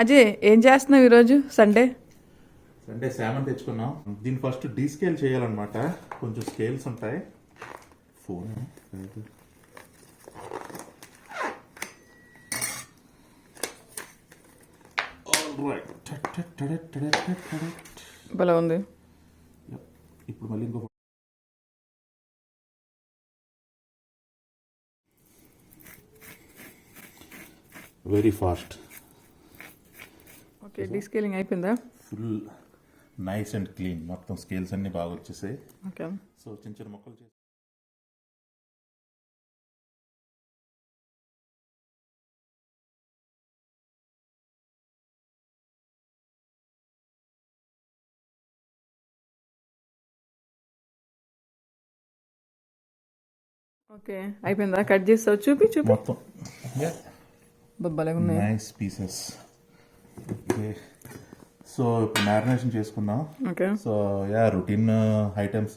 అజయ్ ఏం చేస్తున్నావు ఈరోజు సండే? సండే శామన్ తెచ్చుకున్నాం. దీన్ని ఫస్ట్ డీ స్కేల్ చేయాలన్నమాట. కొంచెం స్కేల్స్ ఉంటాయి. ఫోన్ భలే ఉంది. ఇప్పుడు మళ్ళీ ఇంకో వెరీ ఫాస్ట్. ఓకే, డీస్కేలింగ్ అయిపోయిందా? Full nice and clean. మొత్తం స్కేల్స్ అన్ని బాగా వచ్చేసాయి. ఓకే, సో చిన్న చిన్న మొక్కలు చేసి ఓకే అయిపోయిందా? కట్ చేస్తావు? చూపి చూపి. మొత్తం భలే ఉన్నాయి. Nice pieces. ఓకే, సో ఇప్పుడు మ్యారినేషన్ చేసుకుందాం. Okay, so routine items: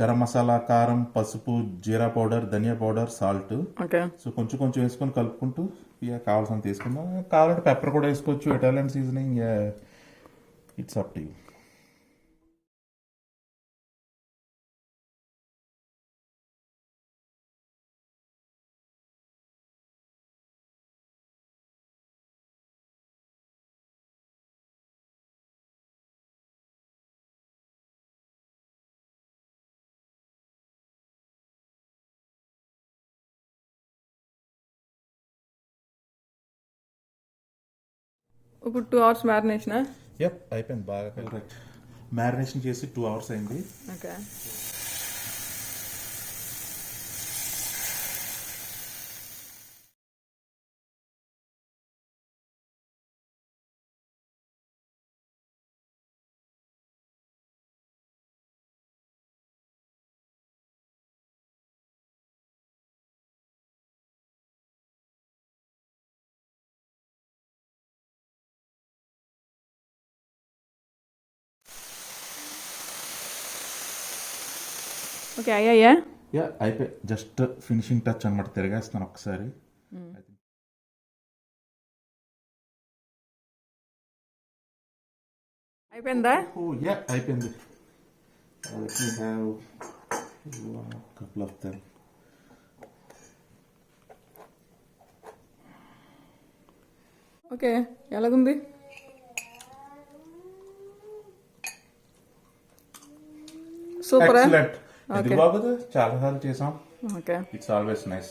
garam masala, కారం, పసుపు, జీరా పౌడర్, ధనియా పౌడర్, సాల్ట్. ఓకే, సో కొంచెం కొంచెం వేసుకొని కలుపుకుంటూ కావాల్సినంత తీసుకుందాం. కావాలంటే పెప్పర్ కూడా వేసుకోవచ్చు. Italian seasoning, it's up to you. ఇప్పుడు 2 hours మ్యారినేషనా? అయిపోయింది బాగా. కరెక్ట్, మ్యారినేషన్ చేసి 2 hours అయింది. ఓకే, ఓకే అయ్యాయా? అయిపోయి జస్ట్ ఫినిషింగ్ టచ్ అనమాట. తిరగేస్తాను ఒకసారి. అయిపోయిందా? అయిపోయింది. Couple of them. ఓకే, ఎలాగుంది? సూపరా? ఎక్సలెంట్. ఎందుకు బాగోదు? చాలా సార్లు చేసాం. Okay, it's always nice.